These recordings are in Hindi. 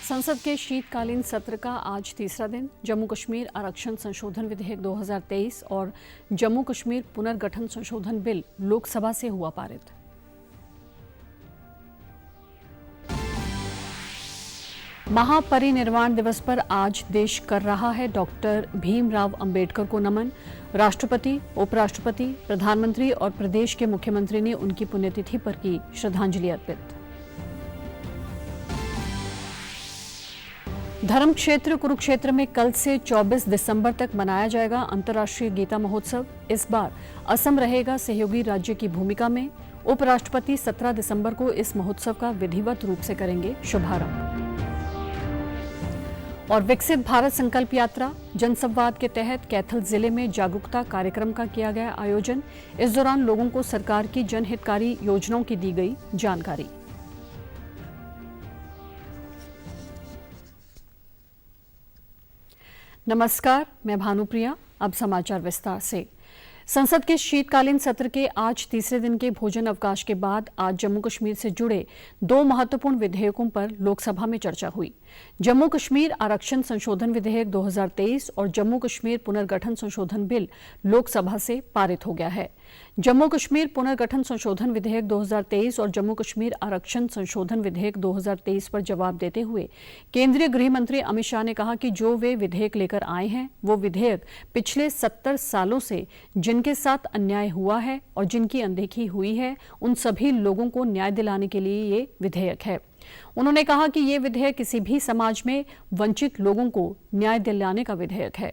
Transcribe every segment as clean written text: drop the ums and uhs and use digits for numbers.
संसद के शीतकालीन सत्र का आज तीसरा दिन। जम्मू कश्मीर आरक्षण संशोधन विधेयक 2023 और जम्मू कश्मीर पुनर्गठन संशोधन बिल लोकसभा से हुआ पारित। महापरिनिर्वाण दिवस पर आज देश कर रहा है डॉक्टर भीमराव अंबेडकर को नमन। राष्ट्रपति, उपराष्ट्रपति, प्रधानमंत्री और प्रदेश के मुख्यमंत्री ने उनकी पुण्यतिथि पर की श्रद्धांजलि अर्पित। धर्म क्षेत्र कुरुक्षेत्र में कल से 24 दिसंबर तक मनाया जाएगा अंतर्राष्ट्रीय गीता महोत्सव। इस बार असम रहेगा सहयोगी राज्य की भूमिका में। उपराष्ट्रपति 17 दिसंबर को इस महोत्सव का विधिवत रूप से करेंगे शुभारंभ। और विकसित भारत संकल्प यात्रा जनसंवाद के तहत कैथल जिले में जागरूकता कार्यक्रम का किया गया आयोजन। इस दौरान लोगों को सरकार की जनहितकारी योजनाओं की दी गई जानकारी। नमस्कार, मैं भानुप्रिया। अब समाचार विस्तार से। संसद के शीतकालीन सत्र के आज तीसरे दिन के भोजन अवकाश के बाद आज जम्मू कश्मीर से जुड़े दो महत्वपूर्ण विधेयकों पर लोकसभा में चर्चा हुई। जम्मू कश्मीर आरक्षण संशोधन विधेयक 2023 और जम्मू कश्मीर पुनर्गठन संशोधन बिल लोकसभा से पारित हो गया है। जम्मू कश्मीर पुनर्गठन संशोधन विधेयक 2023 और जम्मू कश्मीर आरक्षण संशोधन विधेयक 2023 पर जवाब देते हुए केंद्रीय गृह मंत्री अमित शाह ने कहा कि जो वे विधेयक लेकर आए हैं वो विधेयक पिछले 70 सालों से जिनके साथ अन्याय हुआ है और जिनकी अनदेखी हुई है उन सभी लोगों को न्याय दिलाने के लिए ये विधेयक है। उन्होंने कहा कि ये विधेयक किसी भी समाज में वंचित लोगों को न्याय दिलाने का विधेयक है।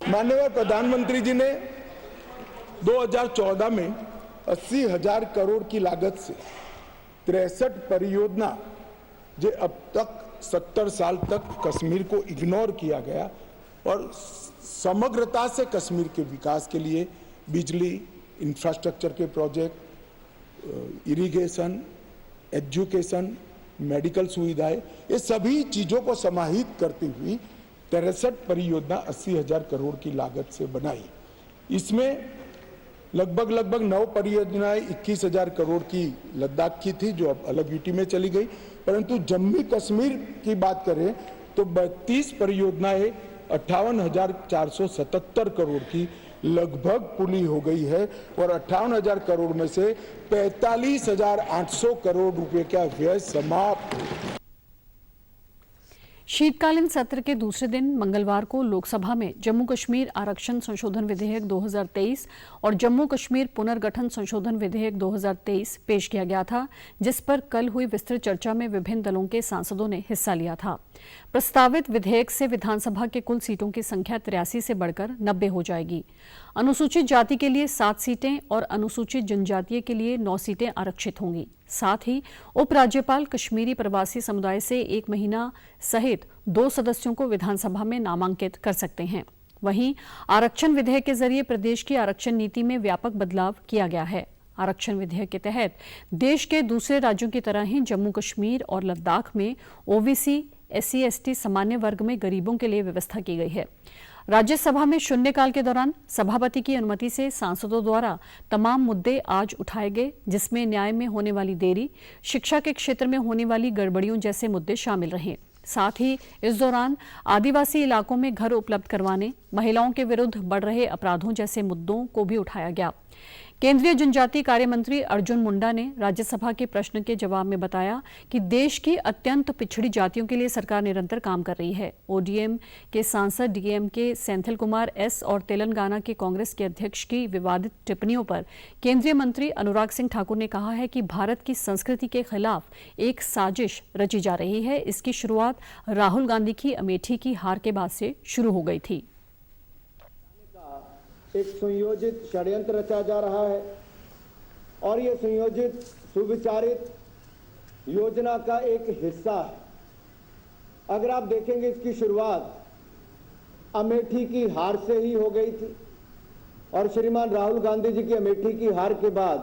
माननीय प्रधानमंत्री जी ने 2014 में 80,000 करोड़ की लागत से 63 परियोजना जो अब तक 70 साल तक कश्मीर को इग्नोर किया गया और समग्रता से कश्मीर के विकास के लिए बिजली, इंफ्रास्ट्रक्चर के प्रोजेक्ट, इरिगेशन, एजुकेशन, मेडिकल सुविधाएं, ये सभी चीजों को समाहित करती हुई 63 परियोजना 80,000 करोड़ की लागत से बनाई। इसमें लगभग 9 परियोजनाएं 21,000 करोड़ की लद्दाख की थी जो अब अलग यूटी में चली गई, परंतु जम्मू कश्मीर की बात करें तो 32 परियोजनाएं 58,477 करोड़ की लगभग पूरी हो गई है और 58,000 करोड़ में से 45,800 करोड़ रुपए का व्यय समाप्त। शीतकालीन सत्र के दूसरे दिन मंगलवार को लोकसभा में जम्मू कश्मीर आरक्षण संशोधन विधेयक 2023 और जम्मू कश्मीर पुनर्गठन संशोधन विधेयक 2023 पेश किया गया था, जिस पर कल हुई विस्तृत चर्चा में विभिन्न दलों के सांसदों ने हिस्सा लिया था। प्रस्तावित विधेयक से विधानसभा के कुल सीटों की संख्या 83 से बढ़कर 90 हो जाएगी। अनुसूचित जाति के लिए 7 सीटें और अनुसूचित जनजातीय के लिए 9 सीटें आरक्षित होंगी। साथ ही उपराज्यपाल कश्मीरी प्रवासी समुदाय से 1 महीना सहित 2 सदस्यों को विधानसभा में नामांकित कर सकते हैं। वहीं आरक्षण विधेयक के जरिए प्रदेश की आरक्षण नीति में व्यापक बदलाव किया गया है। आरक्षण विधेयक के तहत देश के दूसरे राज्यों की तरह ही जम्मू कश्मीर और लद्दाख में ओबीसी, SC, ST सामान्य वर्ग में गरीबों के लिए व्यवस्था की गई है। राज्यसभा में शून्यकाल के दौरान सभापति की अनुमति से सांसदों द्वारा तमाम मुद्दे आज उठाए गए, जिसमें न्याय में होने वाली देरी, शिक्षा के क्षेत्र में होने वाली गड़बड़ियों जैसे मुद्दे शामिल रहे। साथ ही इस दौरान आदिवासी इलाकों में घर उपलब्ध करवाने, महिलाओं के विरुद्ध बढ़ रहे अपराधों जैसे मुद्दों को भी उठाया गया। केंद्रीय जनजातीय कार्य मंत्री अर्जुन मुंडा ने राज्यसभा के प्रश्न के जवाब में बताया कि देश की अत्यंत पिछड़ी जातियों के लिए सरकार निरंतर काम कर रही है। ODM के सांसद DM के सेंथिल कुमार S और तेलंगाना के कांग्रेस के अध्यक्ष की विवादित टिप्पणियों पर केंद्रीय मंत्री अनुराग सिंह ठाकुर ने कहा है कि भारत की संस्कृति के खिलाफ एक साजिश रची जा रही है। इसकी शुरुआत राहुल गांधी की अमेठी की हार के बाद से शुरू हो गई थी। एक सुयोजित षड्यंत्र रचा जा रहा है और ये सुयोजित सुविचारित योजना का एक हिस्सा है। अगर आप देखेंगे इसकी शुरुआत अमेठी की हार से ही हो गई थी और श्रीमान राहुल गांधी जी की अमेठी की हार के बाद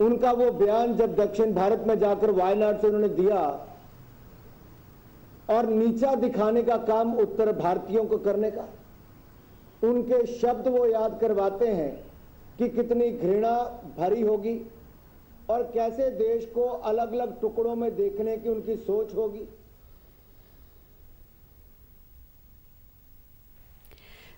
उनका वो बयान जब दक्षिण भारत में जाकर वायनाड से उन्होंने दिया और नीचा दिखाने का काम उत्तर भारतीयों को करने का, उनके शब्द वो याद करवाते हैं कि कितनी घृणा भरी होगी और कैसे देश को अलग अलग टुकड़ों में देखने की उनकी सोच होगी।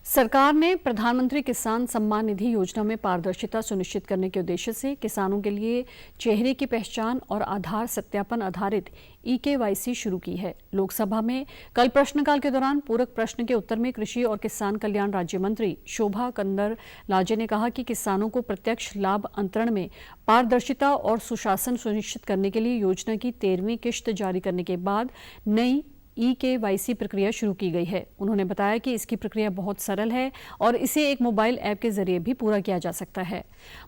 सरकार ने प्रधानमंत्री किसान सम्मान निधि योजना में पारदर्शिता सुनिश्चित करने के उद्देश्य से किसानों के लिए चेहरे की पहचान और आधार सत्यापन आधारित eKYC शुरू की है। लोकसभा में कल प्रश्नकाल के दौरान पूरक प्रश्न के उत्तर में कृषि और किसान कल्याण राज्य मंत्री शोभा कंदर-लाजे ने कहा कि किसानों को प्रत्यक्ष लाभ अंतरण में पारदर्शिता और सुशासन सुनिश्चित करने के लिए योजना की 13वीं किश्त जारी करने के बाद नई eKYC प्रक्रिया शुरू की गई है। उन्होंने बताया कि इसकी प्रक्रिया बहुत सरल है और इसे एक मोबाइल ऐप के जरिए भी पूरा किया जा सकता है।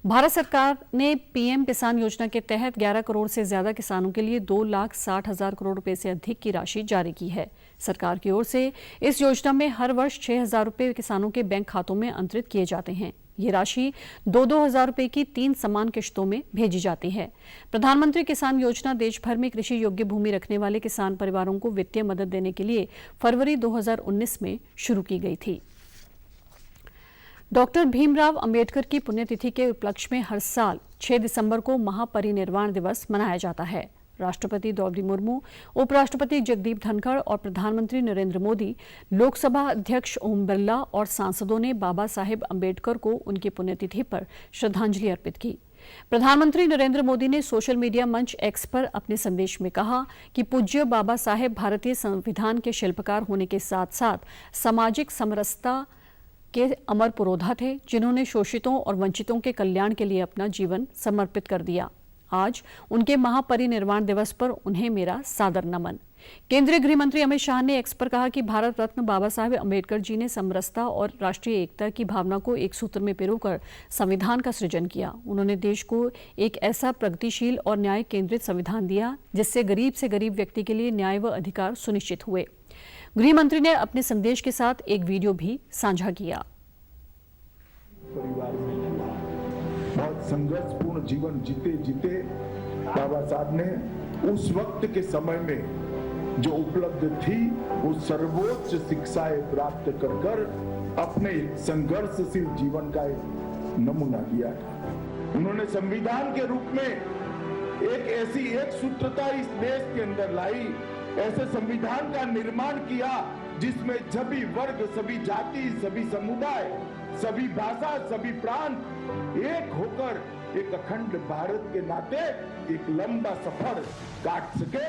भारत सरकार ने पीएम किसान योजना के तहत 11 करोड़ से ज्यादा किसानों के लिए 2,60,000 करोड़ रुपए से अधिक की राशि जारी की है। सरकार की ओर से इस योजना में हर वर्ष 6,000 रुपए किसानों के बैंक खातों में अंतरित किए जाते हैं। ये राशि 2,000 रुपए की 3 समान किश्तों में भेजी जाती है। प्रधानमंत्री किसान योजना देश भर में कृषि योग्य भूमि रखने वाले किसान परिवारों को वित्तीय मदद देने के लिए फरवरी 2019 में शुरू की गई थी। डॉक्टर भीमराव अंबेडकर की पुण्यतिथि के उपलक्ष्य में हर साल 6 दिसंबर को महापरिनिर्वाण दिवस मनाया जाता है। राष्ट्रपति द्रौपदी मुर्मू, उपराष्ट्रपति जगदीप धनखड़ और प्रधानमंत्री नरेंद्र मोदी, लोकसभा अध्यक्ष ओम बिरला और सांसदों ने बाबा साहेब अंबेडकर को उनकी पुण्यतिथि पर श्रद्धांजलि अर्पित की। प्रधानमंत्री नरेंद्र मोदी ने सोशल मीडिया मंच एक्स पर अपने संदेश में कहा कि पूज्य बाबा साहेब भारतीय संविधान के शिल्पकार होने के साथ साथ सामाजिक समरसता के अमर पुरोधा थे, जिन्होंने शोषितों और वंचितों के कल्याण के लिए अपना जीवन समर्पित कर दिया। आज उनके महापरिनिर्वाण दिवस पर उन्हें मेरा सादर नमन। केंद्रीय गृह मंत्री अमित शाह ने एक्स पर कहा कि भारत रत्न बाबा साहेब अंबेडकर जी ने समरसता और राष्ट्रीय एकता की भावना को एक सूत्र में पिरोकर संविधान का सृजन किया। उन्होंने देश को एक ऐसा प्रगतिशील और न्याय केंद्रित संविधान दिया जिससे गरीब से गरीब व्यक्ति के लिए न्याय व अधिकार सुनिश्चित हुए। गृह मंत्री ने अपने संदेश के साथ एक वीडियो भी साझा किया। परिवार में बहुत संघर्षपूर्ण जीवन जीते बाबा साहब ने उस वक्त के समय में जो उपलब्ध थी वो सर्वोच्च शिक्षाएं प्राप्त कर अपने संघर्षशील जीवन का एक नमूना दिया था। उन्होंने संविधान के रूप में एक ऐसी एक सूत्रता इस देश के अंदर लाई, ऐसे संविधान का निर्माण किया जिसमें सभी वर्ग, सभी जाति, सभी समुदाय, सभी भाषा, सभी प्रांत एक होकर एक अखंड भारत के नाते एक लंबा सफर काट सके।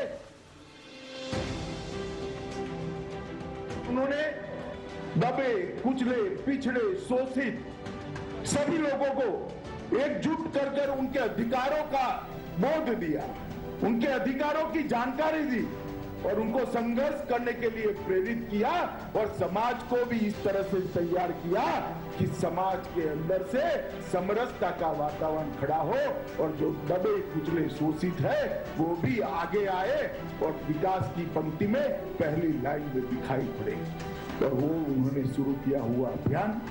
उन्होंने दबे, कुचले, पिछड़े, शोषित सभी लोगों को एकजुट कर उनके अधिकारों का बोध दिया, उनके अधिकारों की जानकारी दी और उनको संघर्ष करने के लिए प्रेरित किया और समाज को भी इस तरह से तैयार किया कि समाज के अंदर से समरसता का वातावरण खड़ा हो और जो दबे कुचले शोषित है वो भी आगे आए और विकास की पंक्ति में पहली लाइन में दिखाई पड़े। और वो उन्होंने शुरू किया हुआ अभियान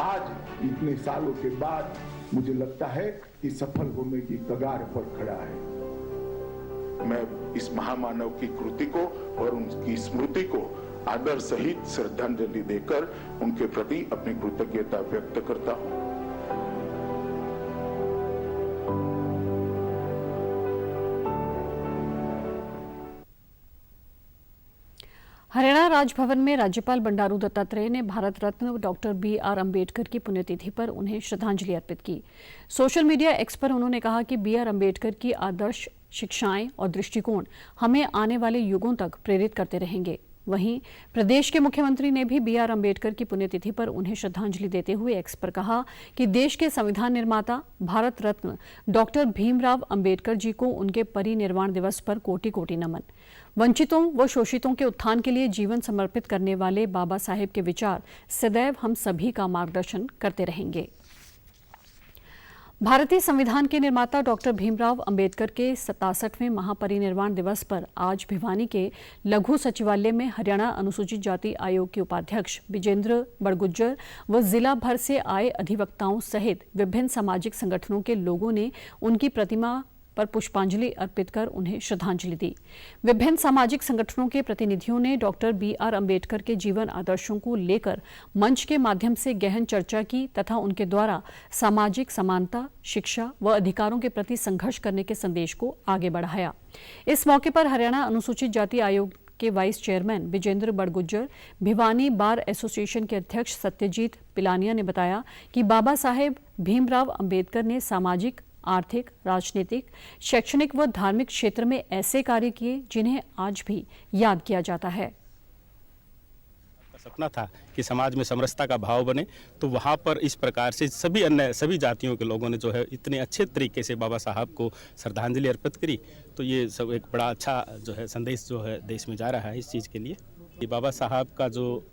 आज इतने सालों के बाद मुझे लगता है कि सफल होने की कगार पर खड़ा है। मैं इस महामानव की कृति को और उनकी स्मृति को आदर सहित श्रद्धांजलि देकर उनके प्रति अपनी कृतज्ञता व्यक्त करता हूं। हरियाणा राजभवन में राज्यपाल बंडारू दत्तात्रेय ने भारत रत्न डॉक्टर BR अंबेडकर की पुण्यतिथि पर उन्हें श्रद्धांजलि अर्पित की। सोशल मीडिया एक्स पर उन्होंने कहा कि BR अंबेडकर की आदर्श शिक्षाएं और दृष्टिकोण हमें आने वाले युगों तक प्रेरित करते रहेंगे। वहीं प्रदेश के मुख्यमंत्री ने भी BR अंबेडकर की पुण्यतिथि पर उन्हें श्रद्धांजलि देते हुए एक्स पर कहा कि देश के संविधान निर्माता भारत रत्न डॉक्टर भीमराव अंबेडकर जी को उनके परिनिर्वाण दिवस पर कोटि कोटि नमन। वंचितों व शोषितों के उत्थान के लिए जीवन समर्पित करने वाले बाबा साहेब के विचार सदैव हम सभी का मार्गदर्शन करते रहेंगे। भारतीय संविधान के निर्माता डॉक्टर भीमराव अंबेडकर के 67वें महापरिनिर्वाण दिवस पर आज भिवानी के लघु सचिवालय में हरियाणा अनुसूचित जाति आयोग के उपाध्यक्ष विजेंद्र बड़गुज्जर व जिला भर से आए अधिवक्ताओं सहित विभिन्न सामाजिक संगठनों के लोगों ने उनकी प्रतिमा पर पुष्पांजलि अर्पित कर उन्हें श्रद्धांजलि दी। विभिन्न सामाजिक संगठनों के प्रतिनिधियों ने डॉक्टर BR अम्बेडकर के जीवन आदर्शों को लेकर मंच के माध्यम से गहन चर्चा की तथा उनके द्वारा सामाजिक समानता, शिक्षा व अधिकारों के प्रति संघर्ष करने के संदेश को आगे बढ़ाया। इस मौके पर हरियाणा अनुसूचित जाति आयोग के vice chairman Vijender Badgujjar, Bhiwani bar association के अध्यक्ष सत्यजीत पिलानिया ने बताया कि बाबा साहेब भीमराव अंबेडकर ने सामाजिक, आर्थिक, राजनीतिक, शैक्षणिक व धार्मिक क्षेत्र में ऐसे कार्य किए जिन्हें आज भी याद किया जाता है। सपना था कि समाज में समरसता का भाव बने, तो वहाँ पर इस प्रकार से सभी जातियों के लोगों ने जो है इतने अच्छे तरीके से बाबा साहब को श्रद्धांजलि अर्पित करी। तो ये सब एक बड़ा अच्छा जो है संदेश जो है देश में जा रहा है इस चीज़ के लिए। ये बाबा साहब का जो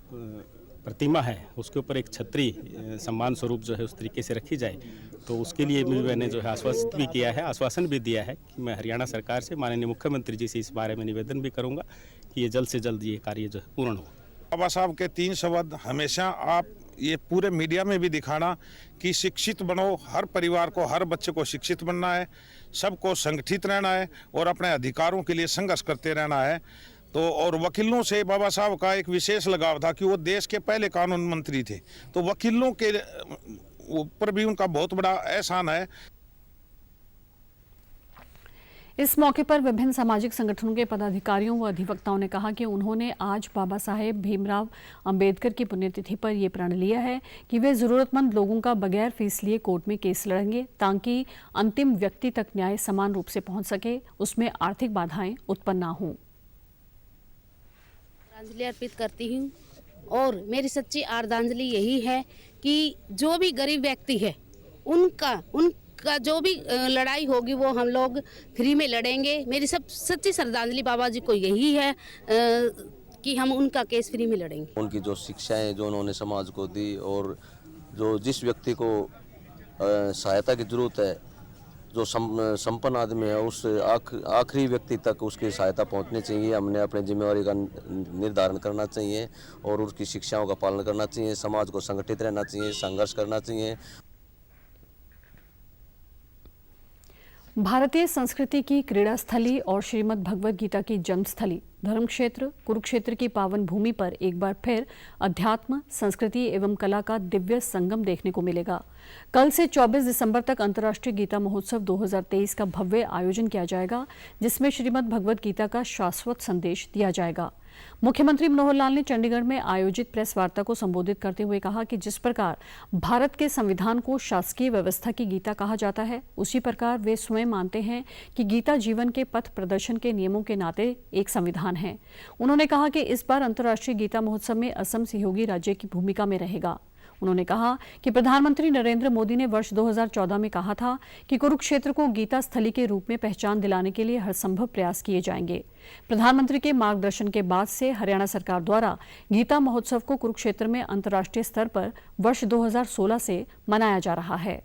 प्रतिमा है उसके ऊपर एक छतरी सम्मान स्वरूप जो है उस तरीके से रखी जाए, तो उसके लिए भी मैंने जो है आश्वस्त भी किया है, आश्वासन भी दिया है कि मैं हरियाणा सरकार से माननीय मुख्यमंत्री जी से इस बारे में निवेदन भी करूँगा कि ये जल्द से जल्द ये कार्य जो है पूर्ण हो। बाबा साहब के 3 शब्द हमेशा आप ये पूरे मीडिया में भी दिखाना कि शिक्षित बनो, हर परिवार को, हर बच्चे को शिक्षित बनना है, सबको संगठित रहना है और अपने अधिकारों के लिए संघर्ष करते रहना है। तो और वकीलों से बाबा साहब का एक विशेष लगाव था कि वो देश के पहले कानून मंत्री थे, तो वकीलों के ऊपर भी उनका बहुत बड़ा एहसान है। इस मौके पर विभिन्न सामाजिक संगठनों के पदाधिकारियों व अधिवक्ताओं ने कहा कि उन्होंने आज बाबा साहेब भीमराव अंबेडकर की पुण्यतिथि पर यह प्रण लिया है कि वे जरूरतमंद लोगों का बगैर फीस लिए कोर्ट में केस लड़ेंगे ताकि अंतिम व्यक्ति तक न्याय समान रूप से पहुंच सके, उसमें आर्थिक बाधाएं उत्पन्न ना हों। श्रद्धांजलि अर्पित करती हूँ और मेरी सच्ची आर्दांजलि यही है कि जो भी गरीब व्यक्ति है उनका जो भी लड़ाई होगी वो हम लोग फ्री में लड़ेंगे। मेरी सब सच्ची श्रद्धांजलि बाबा जी को यही है कि हम उनका केस फ्री में लड़ेंगे। उनकी जो शिक्षाएं जो उन्होंने समाज को दी और जो जिस व्यक्ति को सहायता की जरूरत है, जो संपन्न आदमी है, उस आखिरी व्यक्ति तक उसकी सहायता पहुंचनी चाहिए। हमने अपनी जिम्मेवारी का निर्धारण करना चाहिए और उसकी शिक्षाओं का पालन करना चाहिए। समाज को संगठित रहना चाहिए, संघर्ष करना चाहिए। भारतीय संस्कृति की क्रीड़ा स्थली और श्रीमद् भगवद गीता की जन्मस्थली धर्मक्षेत्र कुरुक्षेत्र की पावन भूमि पर एक बार फिर अध्यात्म, संस्कृति एवं कला का दिव्य संगम देखने को मिलेगा। कल से 24 दिसंबर तक अंतर्राष्ट्रीय गीता महोत्सव 2023 का भव्य आयोजन किया जाएगा, जिसमें श्रीमद् भगवद गीता का शाश्वत संदेश दिया जाएगा। मुख्यमंत्री मनोहर लाल ने चंडीगढ़ में आयोजित प्रेस वार्ता को संबोधित करते हुए कहा कि जिस प्रकार भारत के संविधान को शासकीय व्यवस्था की गीता कहा जाता है, उसी प्रकार वे स्वयं मानते हैं कि गीता जीवन के पथ प्रदर्शन के नियमों के नाते एक संविधान है। उन्होंने कहा कि इस बार अंतर्राष्ट्रीय गीता महोत्सव में असम सहयोगी राज्य की भूमिका में रहेगा। उन्होंने कहा कि प्रधानमंत्री नरेंद्र मोदी ने वर्ष 2014 में कहा था कि कुरुक्षेत्र को गीता स्थली के रूप में पहचान दिलाने के लिए हर संभव प्रयास किए जाएंगे। प्रधानमंत्री के मार्गदर्शन के बाद से हरियाणा सरकार द्वारा गीता महोत्सव को कुरुक्षेत्र में अंतर्राष्ट्रीय स्तर पर वर्ष 2016 से मनाया जा रहा है।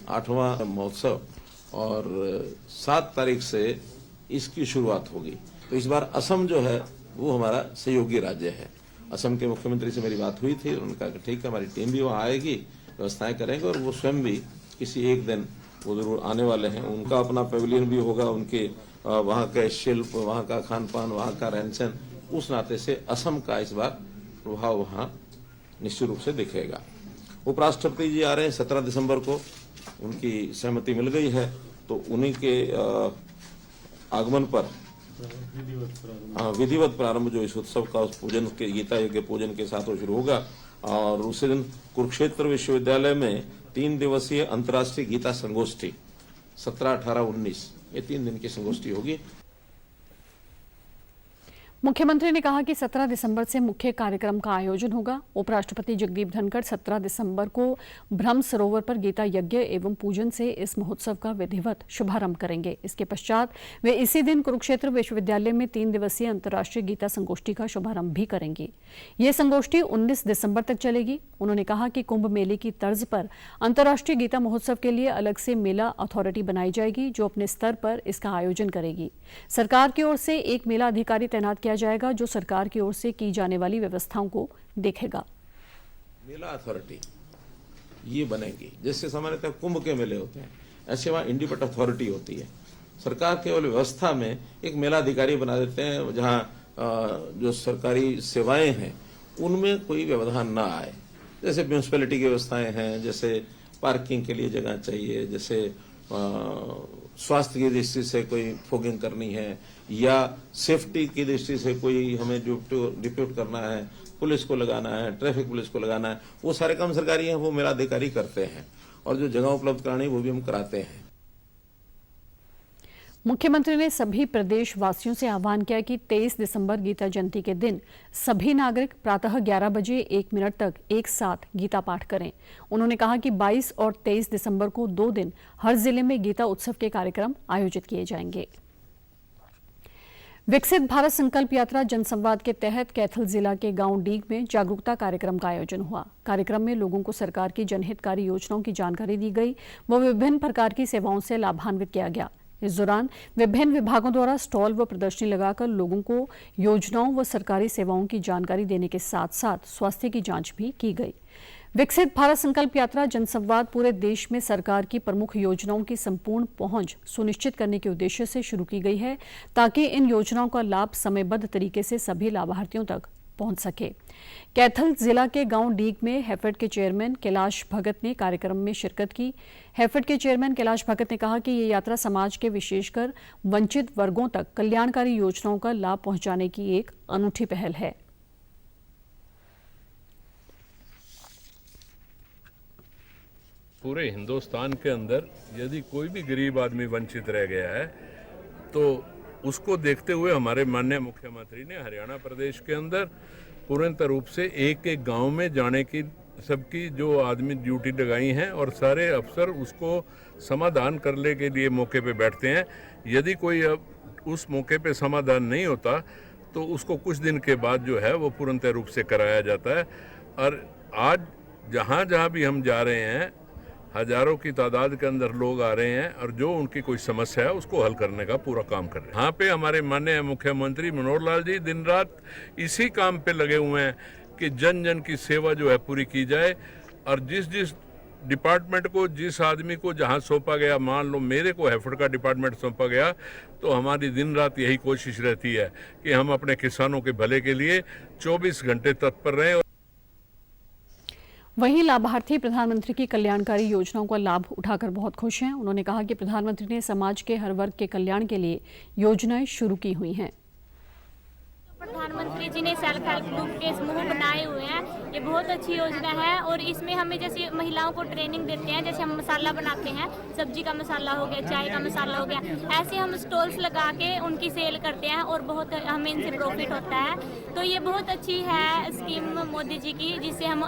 आठवां महोत्सव और 7 तारीख से इसकी शुरुआत होगी। तो इस बार असम जो है वो हमारा सहयोगी राज्य है। असम के मुख्यमंत्री से मेरी बात हुई थी, उनका ठीक है, हमारी टीम भी वहाँ आएगी, व्यवस्थाएं करेंगे और वो स्वयं भी किसी एक दिन वो जरूर आने वाले हैं। उनका अपना पेविलियन भी होगा, उनके वहाँ के शिल्प, वहाँ का खान पान, वहाँ का रहन सहन, उस नाते से असम का इस बार प्रभाव वहाँ निश्चित रूप से दिखेगा। उपराष्ट्रपति जी आ रहे हैं 17 दिसंबर को, उनकी सहमति मिल गई है, तो उन्हीं के आगमन पर विधिवत प्रारंभ जो इस उत्सव का उस पूजन के गीता यज्ञ पूजन के साथ वो शुरू होगा। और उसी दिन कुरुक्षेत्र विश्वविद्यालय में 3 दिवसीय अंतर्राष्ट्रीय गीता संगोष्ठी 17, 18, 19 ये 3 दिन की संगोष्ठी होगी। मुख्यमंत्री ने कहा कि 17 दिसंबर से मुख्य कार्यक्रम का आयोजन होगा। उपराष्ट्रपति जगदीप धनखड़ 17 दिसंबर को ब्रह्म सरोवर पर गीता यज्ञ एवं पूजन से इस महोत्सव का विधिवत शुभारंभ करेंगे। इसके पश्चात वे इसी दिन कुरुक्षेत्र विश्वविद्यालय में 3 दिवसीय अंतर्राष्ट्रीय गीता संगोष्ठी का शुभारंभ भी करेंगे। ये संगोष्ठी 19 दिसंबर तक चलेगी। उन्होंने कहा कि कुंभ मेले की तर्ज पर अंतर्राष्ट्रीय गीता महोत्सव के लिए अलग से मेला अथॉरिटी बनाई जाएगी, जो अपने स्तर पर इसका आयोजन करेगी। सरकार की ओर से एक मेला अधिकारी तैनात किया जाएगा, जो सरकार की ओर से की जाने वाली व्यवस्थाओं को देखेगा। मेला अथॉरिटी ये बनेंगी। जैसे सामान्यतः कुंभ के मेले होते हैं, ऐसे वहाँ इंडिपेंडेंट अथॉरिटी होती है। सरकार केवल व्यवस्था में एक मेलाधिकारी बना देते हैं, जहाँ जो सरकारी सेवाएं हैं उनमें कोई व्यवधान ना आए। जैसे म्यूनिसिपैलिटी की व्यवस्थाएं हैं, जैसे पार्किंग के लिए जगह चाहिए, जैसे स्वास्थ्य की दृष्टि से कोई फोगिंग करनी है या सेफ्टी की दृष्टि से कोई हमें डिप्यूट करना है, पुलिस को लगाना है, ट्रैफिक पुलिस को लगाना है, वो सारे काम सरकारी हैं, वो मेलाधिकारी करते हैं। और जो जगह उपलब्ध करानी वो भी हम कराते हैं। मुख्यमंत्री ने सभी प्रदेश वासियों से आह्वान किया कि 23 दिसंबर गीता जयंती के दिन सभी नागरिक प्रातः 11 बजे 1 मिनट तक एक साथ गीता पाठ करें। उन्होंने कहा कि 22 और 23 दिसंबर को 2 दिन हर जिले में गीता उत्सव के कार्यक्रम आयोजित किए जाएंगे। विकसित भारत संकल्प यात्रा जनसंवाद के तहत कैथल जिला के गांव डीग में जागरूकता कार्यक्रम का आयोजन हुआ। कार्यक्रम में लोगों को सरकार की जनहितकारी योजनाओं की जानकारी दी गई व विभिन्न प्रकार की सेवाओं से लाभान्वित किया गया। इस दौरान विभिन्न विभागों द्वारा स्टॉल व प्रदर्शनी लगाकर लोगों को योजनाओं व सरकारी सेवाओं की जानकारी देने के साथ साथ स्वास्थ्य की जांच भी की गई। विकसित भारत संकल्प यात्रा जनसंवाद पूरे देश में सरकार की प्रमुख योजनाओं की संपूर्ण पहुंच सुनिश्चित करने के उद्देश्य से शुरू की गई है, ताकि इन योजनाओं का लाभ समयबद्ध तरीके से सभी लाभार्थियों तक पहुंच सके। कैथल जिला के गांव डीग में हैफेड के चेयरमैन कैलाश भगत ने कार्यक्रम में शिरकत की। हैफेड के चेयरमैन कैलाश भगत ने कहा कि ये यात्रा समाज के विशेषकर वंचित वर्गों तक कल्याणकारी योजनाओं का लाभ पहुंचाने की एक अनूठी पहल है। पूरे हिंदुस्तान के अंदर यदि कोई भी गरीब आदमी वंचित रह गया है तो उसको देखते हुए हमारे माननीय मुख्यमंत्री ने हरियाणा प्रदेश के अंदर पूर्ण रूप से एक एक गांव में जाने की सबकी जो आदमी ड्यूटी लगाई हैं और सारे अफसर उसको समाधान करने के लिए मौके पे बैठते हैं। यदि कोई अब उस मौके पे समाधान नहीं होता तो उसको कुछ दिन के बाद जो है वो पूर्णतः रूप से कराया जाता है। और आज जहाँ जहाँ भी हम जा रहे हैं हजारों की तादाद के अंदर लोग आ रहे हैं और जो उनकी कोई समस्या है उसको हल करने का पूरा काम कर रहे हैं। यहाँ पे हमारे माननीय मुख्यमंत्री मनोहर लाल जी दिन रात इसी काम पे लगे हुए हैं कि जन जन की सेवा जो है पूरी की जाए। और जिस जिस डिपार्टमेंट को जिस आदमी को जहाँ सौंपा गया, मान लो मेरे को हैफेड का डिपार्टमेंट सौंपा गया, तो हमारी दिन रात यही कोशिश रहती है कि हम अपने किसानों के भले के लिए 24 घंटे तत्पर रहें। वहीं लाभार्थी प्रधानमंत्री की कल्याणकारी योजनाओं का लाभ उठाकर बहुत खुश हैं। उन्होंने कहा कि प्रधानमंत्री ने समाज के हर वर्ग के कल्याण के लिए योजनाएं शुरू की हुई हैं। प्रधानमंत्री जी ने सेल्फ हेल्प ग्रुप के समूह बनाए हुए हैं, ये बहुत अच्छी योजना है। और इसमें हमें जैसे महिलाओं को ट्रेनिंग देते हैं, जैसे हम मसाला बनाते हैं, सब्जी का मसाला हो गया, चाय का मसाला हो गया, ऐसे हम स्टॉल्स लगा के उनकी सेल करते हैं और बहुत हमें इनसे प्रॉफिट होता है। तो ये बहुत अच्छी है स्कीम मोदी जी की, जिससे हम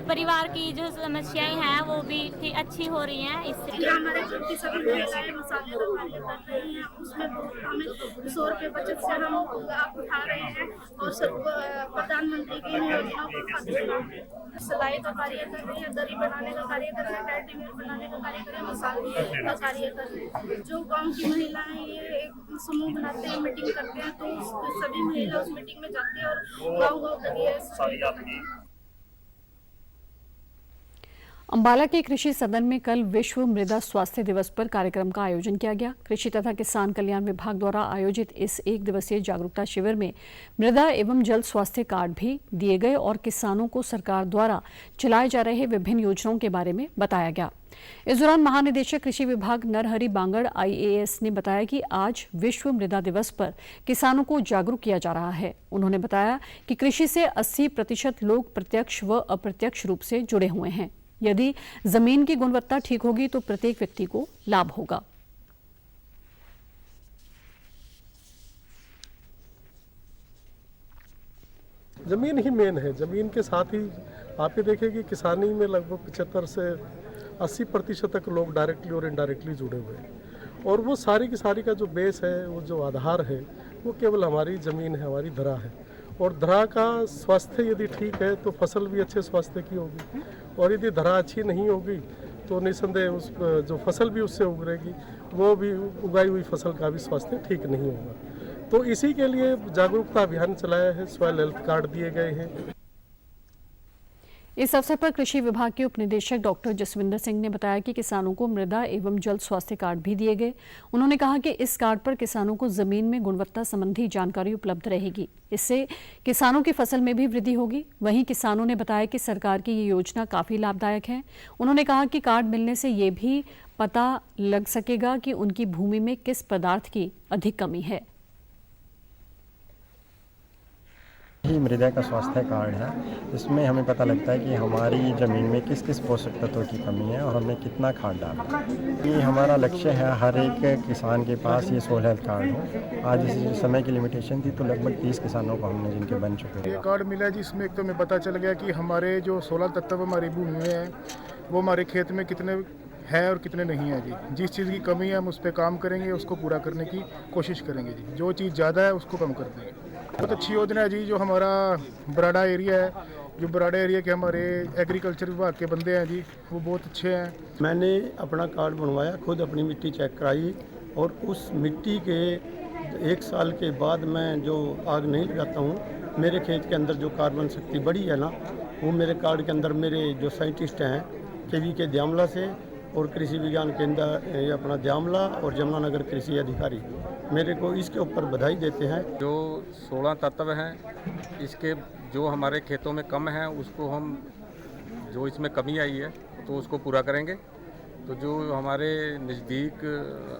परिवार की जो समस्याएं हैं वो भी अच्छी हो रही हैं। इससे हमारे जो की सभी महिलाएं मसाले का कार्य कर रही हैं, उसमें हमें 100 रुपये बचत से हम लाभ उठा रहे हैं और सब प्रधानमंत्री की योजनाओं को खाते सिलाई का कार्य कर रही है, दरी बनाने का कार्य कर रहे हैं, पैडी मिल बनाने का कार्य कर रहे हैं, मसाले का कार्य कर रहे हैं। जो गाँव की महिलाएं ये एक समूह बनाते हैं, मीटिंग करते हैं, तो सभी महिला उस मीटिंग में जाती है और गाँव तक ये अंबाला के कृषि सदन में कल विश्व मृदा स्वास्थ्य दिवस पर कार्यक्रम का आयोजन किया गया। कृषि तथा किसान कल्याण विभाग द्वारा आयोजित इस 1 दिवसीय जागरूकता शिविर में मृदा एवं जल स्वास्थ्य कार्ड भी दिए गए और किसानों को सरकार द्वारा चलाए जा रहे विभिन्न योजनाओं के बारे में बताया गया। इस दौरान महानिदेशक कृषि विभाग नरहरि बांगड़ IAS ने बताया कि आज विश्व मृदा दिवस पर किसानों को जागरूक किया जा रहा है। उन्होंने बताया कि कृषि से 80% लोग प्रत्यक्ष व अप्रत्यक्ष रूप से जुड़े हुए हैं। यदि जमीन की गुणवत्ता ठीक होगी तो प्रत्येक व्यक्ति को लाभ होगा। जमीन ही मेन है। जमीन के साथ ही आप ये देखिए कि किसानी में लगभग 75 से 80% तक लोग डायरेक्टली और इनडायरेक्टली जुड़े हुए हैं। और वो सारी की सारी का जो बेस है, वो जो आधार है, वो केवल हमारी ज़मीन है, हमारी धरा है। और धरा का स्वास्थ्य यदि ठीक है तो फसल भी अच्छे स्वास्थ्य की होगी, और यदि धरा अच्छी नहीं होगी तो निस्संदेह उस जो फसल भी उससे उगरेगी, वो भी उगाई हुई फसल का भी स्वास्थ्य ठीक नहीं होगा। तो इसी के लिए जागरूकता अभियान चलाया है, सॉइल हेल्थ कार्ड दिए गए हैं। इस अवसर पर कृषि विभाग के उप निदेशक डॉक्टर जसविंदर सिंह ने बताया कि किसानों को मृदा एवं जल स्वास्थ्य कार्ड भी दिए गए। उन्होंने कहा कि इस कार्ड पर किसानों को जमीन में गुणवत्ता संबंधी जानकारी उपलब्ध रहेगी। इससे किसानों की फसल में भी वृद्धि होगी। वहीं किसानों ने बताया कि सरकार की ये योजना काफी लाभदायक है। उन्होंने कहा कि कार्ड मिलने से ये भी पता लग सकेगा कि उनकी भूमि में किस पदार्थ की अधिक कमी है। ही मृदा का स्वास्थ्य कार्ड है। इसमें हमें पता लगता है कि हमारी ज़मीन में किस किस पोषक तत्वों की कमी है और हमें कितना खाद डालना है। ये हमारा लक्ष्य है, हर एक किसान के पास ये सोल हेल्थ कार्ड हो। आज इस समय की लिमिटेशन थी तो लगभग 30 किसानों को हमने जिनके बन चुके हैं। ये कार्ड मिला जिसमें एक तो हमें पता चल गया कि हमारे जो 16 तत्व हमारी भूमि में है वो हमारे खेत में कितने है और कितने नहीं है जी। जिस चीज़ की कमी है हम उस पर काम करेंगे, उसको पूरा करने की कोशिश करेंगे जी। जो चीज़ ज़्यादा है उसको कम कर देंगे। बहुत अच्छी योजना है जी। जो हमारा बराड़ा एरिया है, जो बराड़ा एरिया के हमारे एग्रीकल्चर विभाग के बंदे हैं जी, वो बहुत अच्छे हैं। मैंने अपना कार्ड बनवाया, खुद अपनी मिट्टी चेक कराई और उस मिट्टी के 1 साल के बाद मैं जो आग नहीं लगाता हूँ, मेरे खेत के अंदर जो कार्बन शक्ति बढ़ी है ना, वो मेरे कार्ड के अंदर मेरे जो साइंटिस्ट हैं केवी के द्यामला से और कृषि विज्ञान केंद्र ये अपना द्यामला और जमुनानगर कृषि अधिकारी मेरे को इसके ऊपर बधाई देते हैं। जो 16 तत्व हैं, इसके जो हमारे खेतों में कम है उसको हम, जो इसमें कमी आई है तो उसको पूरा करेंगे। तो जो हमारे नज़दीक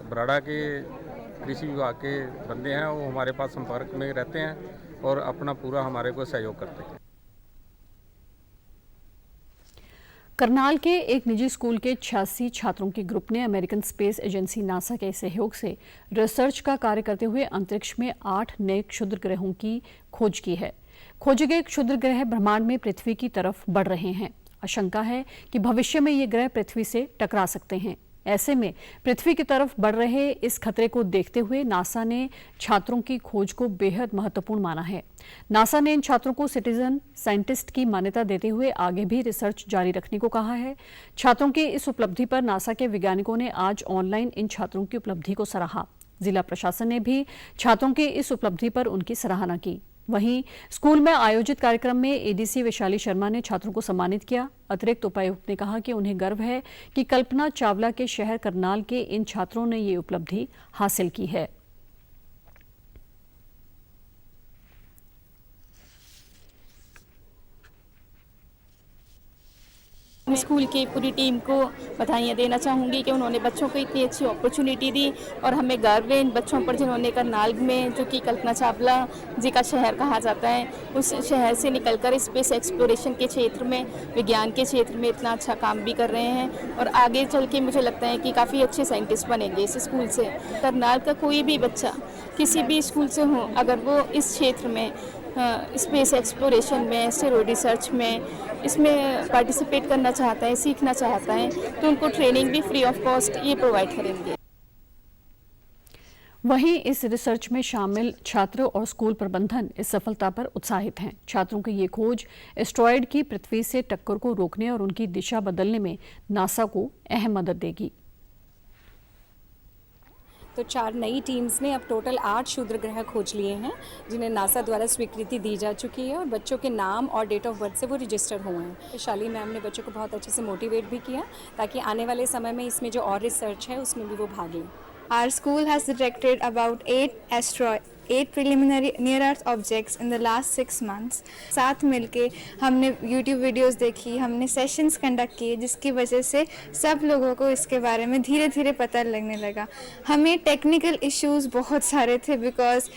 बराड़ा के कृषि विभाग के बंदे हैं वो हमारे पास संपर्क में रहते हैं और अपना पूरा हमारे को सहयोग करते हैं। करनाल के एक निजी स्कूल के 86 छात्रों के ग्रुप ने अमेरिकन स्पेस एजेंसी नासा के सहयोग से रिसर्च का कार्य करते हुए अंतरिक्ष में 8 नए क्षुद्र ग्रहों की खोज की है। खोजे गए क्षुद्र ग्रह ब्रह्मांड में पृथ्वी की तरफ बढ़ रहे हैं। आशंका है कि भविष्य में ये ग्रह पृथ्वी से टकरा सकते हैं। ऐसे में पृथ्वी की तरफ बढ़ रहे इस खतरे को देखते हुए नासा ने छात्रों की खोज को बेहद महत्वपूर्ण माना है। नासा ने इन छात्रों को सिटीजन साइंटिस्ट की मान्यता देते हुए आगे भी रिसर्च जारी रखने को कहा है। छात्रों की इस उपलब्धि पर नासा के वैज्ञानिकों ने आज ऑनलाइन इन छात्रों की उपलब्धि को सराहा। जिला प्रशासन ने भी छात्रों की इस उपलब्धि पर उनकी सराहना की। वहीं स्कूल में आयोजित कार्यक्रम में एडीसी वैशाली शर्मा ने छात्रों को सम्मानित किया। अतिरिक्त उपायुक्त ने कहा कि उन्हें गर्व है कि कल्पना चावला के शहर करनाल के इन छात्रों ने ये उपलब्धि हासिल की है। स्कूल की पूरी टीम को बधाइयाँ देना चाहूँगी कि उन्होंने बच्चों को इतनी अच्छी अपॉर्चुनिटी दी और हमें गर्व है इन बच्चों पर जिन्होंने करनाल में, जो कि कल्पना चावला जी का शहर कहा जाता है, उस शहर से निकलकर स्पेस एक्सप्लोरेशन के क्षेत्र में, विज्ञान के क्षेत्र में इतना अच्छा काम भी कर रहे हैं और आगे चल के मुझे लगता है कि काफ़ी अच्छे साइंटिस्ट बनेंगे इस स्कूल से। करनाल का कोई भी बच्चा किसी भी स्कूल से हो, अगर वो इस क्षेत्र में स्पेस एक्सप्लोरेशन में, एस्टेरॉयड रिसर्च में, इसमें पार्टिसिपेट करना चाहता है, सीखना चाहता है, तो उनको ट्रेनिंग भी फ्री ऑफ कॉस्ट ये प्रोवाइड करेंगे। वहीं इस रिसर्च में शामिल छात्र और स्कूल प्रबंधन इस सफलता पर उत्साहित हैं। छात्रों की ये खोज एस्टेरॉयड की पृथ्वी से टक्कर को रोकने और उनकी दिशा बदलने में नासा को अहम मदद देगी। तो 4 नई टीम्स ने अब टोटल 8 क्षुद्र ग्रह खोज लिए हैं, जिन्हें नासा द्वारा स्वीकृति दी जा चुकी है और बच्चों के नाम और डेट ऑफ बर्थ से वो रजिस्टर हुए हैं। वैशाली मैम ने बच्चों को बहुत अच्छे से मोटिवेट भी किया ताकि आने वाले समय में इसमें जो और रिसर्च है उसमें भी वो भाग लें। Our school has detected about 8 preliminary near Earth objects in the last 6 months. साथ मिलके हमने YouTube वीडियोस देखी, हमने सेशंस कंडक्ट किए, जिसकी वजह से सब लोगों को इसके बारे में धीरे धीरे पता लगने लगा। हमें टेक्निकल इश्यूज बहुत सारे थे बिकॉज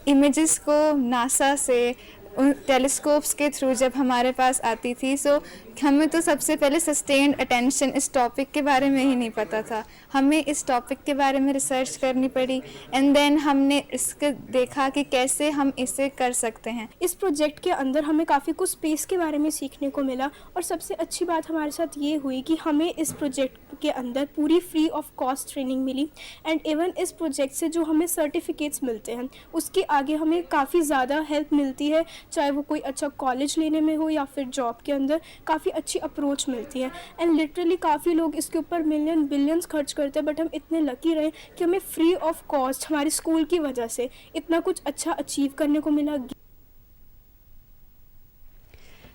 इमेजेस को नासा से उन टेलीस्कोप्स के थ्रू जब हमारे पास आती थी, सो हमें तो सबसे पहले सस्टेन्ड अटेंशन इस टॉपिक के बारे में ही नहीं पता था। हमें इस टॉपिक के बारे में रिसर्च करनी पड़ी एंड देन हमने इसके देखा कि कैसे हम इसे कर सकते हैं। इस प्रोजेक्ट के अंदर हमें काफ़ी कुछ स्पेस के बारे में सीखने को मिला और सबसे अच्छी बात हमारे साथ ये हुई कि हमें इस प्रोजेक्ट के अंदर पूरी फ्री ऑफ कॉस्ट ट्रेनिंग मिली एंड इवन इस प्रोजेक्ट से जो हमें सर्टिफिकेट्स मिलते हैं उसके आगे हमें काफ़ी ज़्यादा हेल्प मिलती है, चाहे वो कोई अच्छा कॉलेज लेने में हो या फिर जॉब के अंदर काफ़ी अच्छी अप्रोच मिलती है। एंड लिटरली काफ़ी लोग इसके ऊपर मिलियन बिलियंस खर्च करते हैं, बट हम इतने लकी रहे कि हमें फ्री ऑफ कॉस्ट हमारे स्कूल की वजह से इतना कुछ अच्छा अचीव करने को मिला।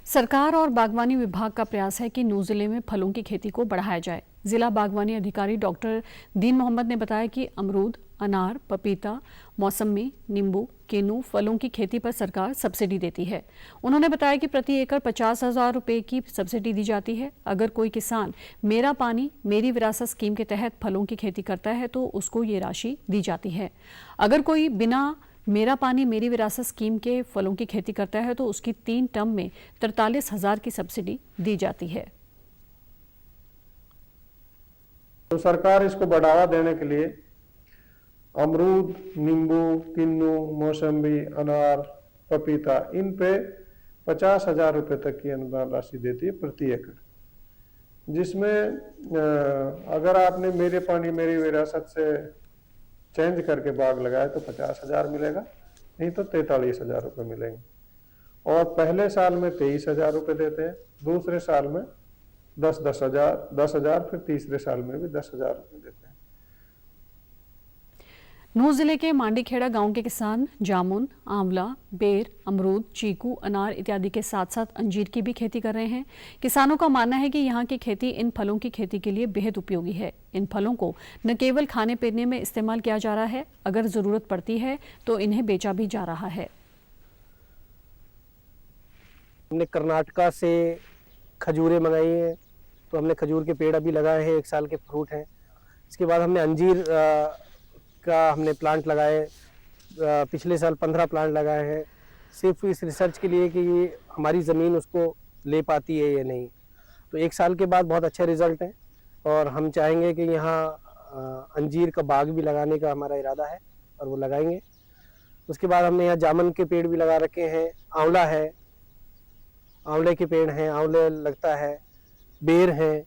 सरकार और बागवानी विभाग का प्रयास है कि नूंह जिले में फलों की खेती को बढ़ाया जाए। जिला बागवानी अधिकारी डॉक्टर दीन मोहम्मद ने बताया कि अमरूद, अनार, पपीता, मौसमी, नींबू, किन्नू फलों की खेती पर सरकार सब्सिडी देती है। उन्होंने बताया कि प्रति एकड़ 50,000 रुपये की सब्सिडी दी जाती है। अगर कोई किसान मेरा पानी मेरी विरासत स्कीम के तहत फलों की खेती करता है तो उसको ये राशि दी जाती है। अगर कोई बिना मेरा पानी मेरी विरासत स्कीम के फलों की खेती करता है तो उसकी 3 टर्म में 43,000 की सब्सिडी दी जाती है। तो सरकार इसको बढ़ावा देने के लिए अमरूद, नींबू, किन्नू, मौसम्बी, अनार, पपीता इन पे 50,000 रुपये तक की अनुदान राशि देती है प्रति एकड़, जिसमें अगर आपने मेरे पानी मेरी विरासत से चेंज करके बाग लगाया तो 50,000 मिलेगा, नहीं तो 43,000 रुपये मिलेंगे। और पहले साल में 23,000 रुपये देते हैं, दूसरे साल में 10,000, फिर तीसरे साल में भी 10,000 रुपये देते हैं। नूंह जिले के मांडीखेड़ा गांव के किसान जामुन, आंवला, बेर, अमरूद, चीकू, अनार इत्यादि के साथ साथ अंजीर की भी खेती कर रहे हैं। किसानों का मानना है कि यहाँ की खेती इन फलों की खेती के लिए बेहद उपयोगी है। इन फलों को न केवल खाने पीने में इस्तेमाल किया जा रहा है, अगर जरूरत पड़ती है तो इन्हें बेचा भी जा रहा है। हमने कर्नाटका से खजूरें मंगाई हैं, तो हमने खजूर के पेड़ अभी लगाए हैं, 1 साल के फ्रूट हैं। इसके बाद हमने अंजीर का हमने प्लांट लगाए, पिछले साल 15 प्लांट लगाए हैं, सिर्फ इस रिसर्च के लिए कि हमारी ज़मीन उसको ले पाती है या नहीं। तो 1 साल के बाद बहुत अच्छे रिजल्ट हैं और हम चाहेंगे कि यहाँ अंजीर का बाग भी लगाने का हमारा इरादा है और वो लगाएंगे। उसके बाद हमने यहाँ जामुन के पेड़ भी लगा रखे हैं, आंवला है, आंवले के पेड़ हैं, आंवले लगता है, बेर है,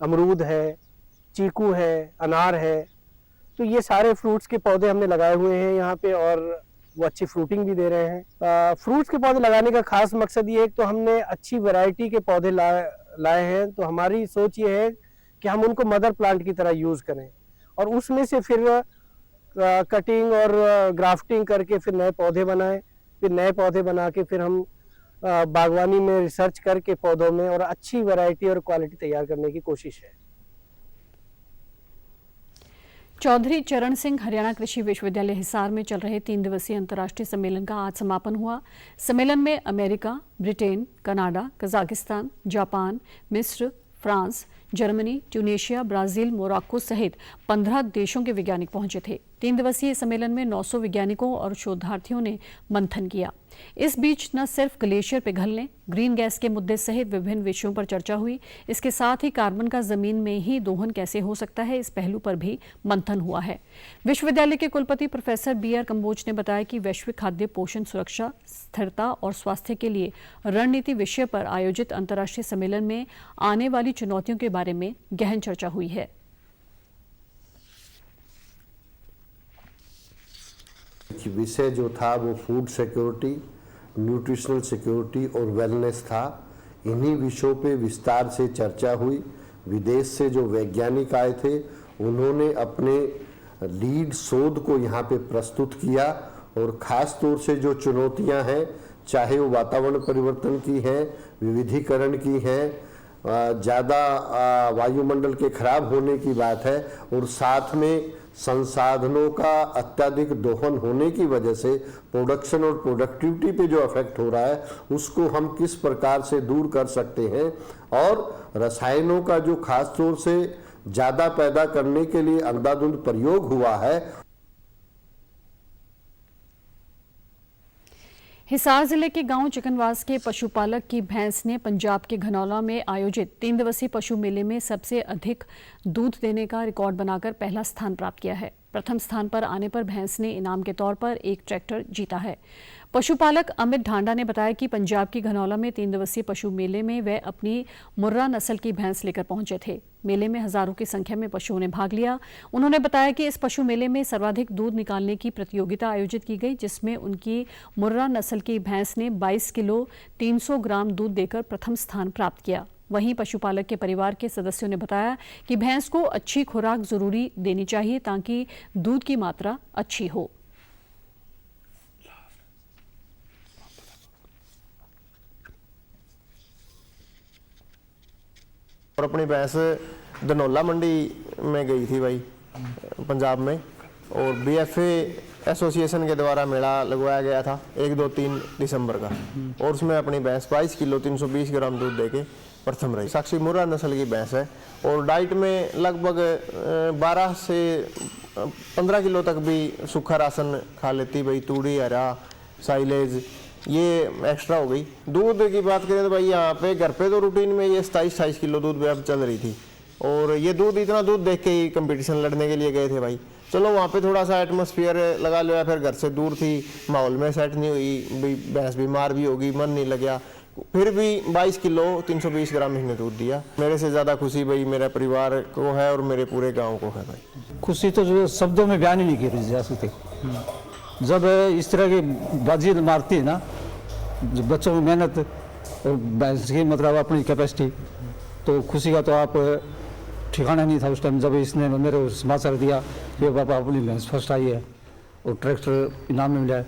अमरूद है, चीकू है, अनार है। तो ये सारे फ्रूट्स के पौधे हमने लगाए हुए हैं यहाँ पे और वो अच्छी फ्रूटिंग भी दे रहे हैं। फ्रूट्स के पौधे लगाने का खास मकसद ये है कि तो हमने अच्छी वैरायटी के पौधे लाए हैं, तो हमारी सोच ये है कि हम उनको मदर प्लांट की तरह यूज़ करें और उसमें से फिर कटिंग और ग्राफ्टिंग करके फिर नए पौधे बनाएं, फिर नए पौधे बना के फिर हम बागवानी में रिसर्च करके पौधों में और अच्छी वैरायटी और क्वालिटी तैयार करने की कोशिश है। चौधरी चरण सिंह हरियाणा कृषि विश्वविद्यालय हिसार में चल रहे 3 दिवसीय अंतर्राष्ट्रीय सम्मेलन का आज समापन हुआ। सम्मेलन में America, Britain, Canada, Kazakhstan, Japan, मिस्र, France, Germany, Tunisia, Brazil, Morocco सहित 15 देशों के वैज्ञानिक पहुंचे थे। 3 दिवसीय सम्मेलन में 900 वैज्ञानिकों और शोधार्थियों ने मंथन किया। इस बीच न सिर्फ ग्लेशियर पिघलने, ग्रीन गैस के मुद्दे सहित विभिन्न विषयों पर चर्चा हुई, इसके साथ ही कार्बन का जमीन में ही दोहन कैसे हो सकता है, इस पहलू पर भी मंथन हुआ है। विश्वविद्यालय के कुलपति प्रोफेसर BR कंबोज ने बताया कि वैश्विक खाद्य पोषण सुरक्षा, स्थिरता और स्वास्थ्य के लिए रणनीति विषय पर आयोजित अंतर्राष्ट्रीय सम्मेलन में आने वाली चुनौतियों के बारे में गहन चर्चा हुई है। विषय जो था वो फूड सिक्योरिटी, न्यूट्रिशनल सिक्योरिटी और वेलनेस था। इन्हीं विषयों पे विस्तार से चर्चा हुई। विदेश से जो वैज्ञानिक आए थे उन्होंने अपने लीड शोध को यहाँ पे प्रस्तुत किया और ख़ास तौर से जो चुनौतियाँ हैं, चाहे वो वातावरण परिवर्तन की हैं, विविधीकरण की हैं, ज़्यादा वायुमंडल के खराब होने की बात है और साथ में संसाधनों का अत्यधिक दोहन होने की वजह से प्रोडक्शन और प्रोडक्टिविटी पे जो इफेक्ट हो रहा है उसको हम किस प्रकार से दूर कर सकते हैं और रसायनों का जो खास तौर से ज़्यादा पैदा करने के लिए अंधाधुंध प्रयोग हुआ है। हिसार जिले के गांव चिकनवास के पशुपालक की भैंस ने पंजाब के घनौला में आयोजित 3 दिवसीय पशु मेले में सबसे अधिक दूध देने का रिकॉर्ड बनाकर पहला स्थान प्राप्त किया है। प्रथम स्थान पर आने पर भैंस ने इनाम के तौर पर एक ट्रैक्टर जीता है। पशुपालक अमित ढांडा ने बताया कि पंजाब की घनौला में 3 दिवसीय पशु मेले में वह अपनी मुर्रा नस्ल की भैंस लेकर पहुंचे थे। मेले में हजारों की संख्या में पशुओं ने भाग लिया। उन्होंने बताया कि इस पशु मेले में सर्वाधिक दूध निकालने की प्रतियोगिता आयोजित की गई, जिसमें उनकी मुर्रा नस्ल की भैंस ने 22 किलो 300 ग्राम दूध देकर प्रथम स्थान प्राप्त किया। वहीं पशुपालक के परिवार के सदस्यों ने बताया कि भैंस को अच्छी खुराक जरूरी देनी चाहिए ताकि दूध की मात्रा अच्छी हो। और अपनी भैंस धनौला मंडी में गई थी भाई, पंजाब में, और BFA एसोसिएशन के द्वारा मेला लगवाया गया था 1, 2, 3 दिसंबर का, और उसमें अपनी भैंस 22 किलो 320 ग्राम दूध देके प्रथम रही। साक्षी मुर्रा नस्ल की भैंस है और डाइट में लगभग 12 से 15 किलो तक भी सूखा राशन खा लेती भाई, तूड़ी, हरा, साइलेज, ये एक्स्ट्रा हो गई। दूध की बात करें तो भाई यहाँ पे घर पे तो रूटीन में ये 27-28 किलो दूध भी अब चल रही थी, और ये दूध इतना दूध देख के ही कंपटीशन लड़ने के लिए गए थे भाई। चलो वहाँ पे थोड़ा सा एटमॉस्फेयर लगा लिया, फिर घर से दूर थी, माहौल में सेट नहीं हुई, भैंस बीमार भी होगी, मन नहीं लग गया, फिर भी 22 किलो 320 ग्राम इसने दूध दिया। मेरे से ज़्यादा खुशी भाई मेरे परिवार को है और मेरे पूरे गांव को है भाई। खुशी तो जो शब्दों में बयान ही नहीं की जा सकती। जब इस तरह की बाजी मारती है ना, जो बच्चों में मेहनत और भैंस की मतलब अपनी कैपेसिटी, तो खुशी का तो आप ठिकाना नहीं था उस टाइम। जब इसने मेरे को समाचार दिया कि पापा अपनी भैंस फर्स्ट आई है और ट्रैक्टर इनाम में मिला है,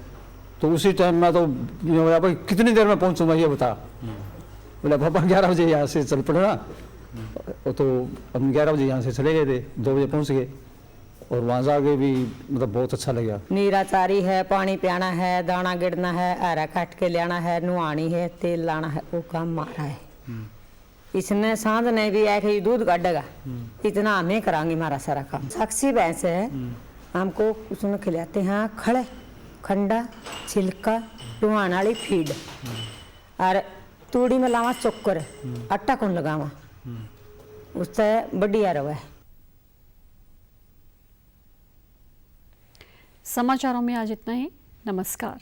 तो उसी टाइम मैं तो बोला भाई कितनी देर में पहुंचूंगा ये बता। बोला पापा 11 बजे यहाँ से चल पड़े ना, तो हम 11 बजे यहाँ से चले गए थे, 2 बजे पहुँच गए, और वहाँ जाके भी मतलब बहुत अच्छा लगा। नीरा चारी है, पानी पियाना है, दाना गिरना है, हरा काट के लाना है, नुहानी है, तेल लाना है, वो काम मारा है। इसने सांझ नहीं भी आके दूध काटेगा, इतना हमें करांगे हमारा सारा काम। साक्षी भैंस है, हमको उसमें खिलाते हैं खड़े, खंडा, छिलका, टुहान वाली फीड, और तूड़ी में लावा चोकर, आटा कौन लगावा, उससे बढ़िया रहा है। समाचारों में आज इतना ही। नमस्कार।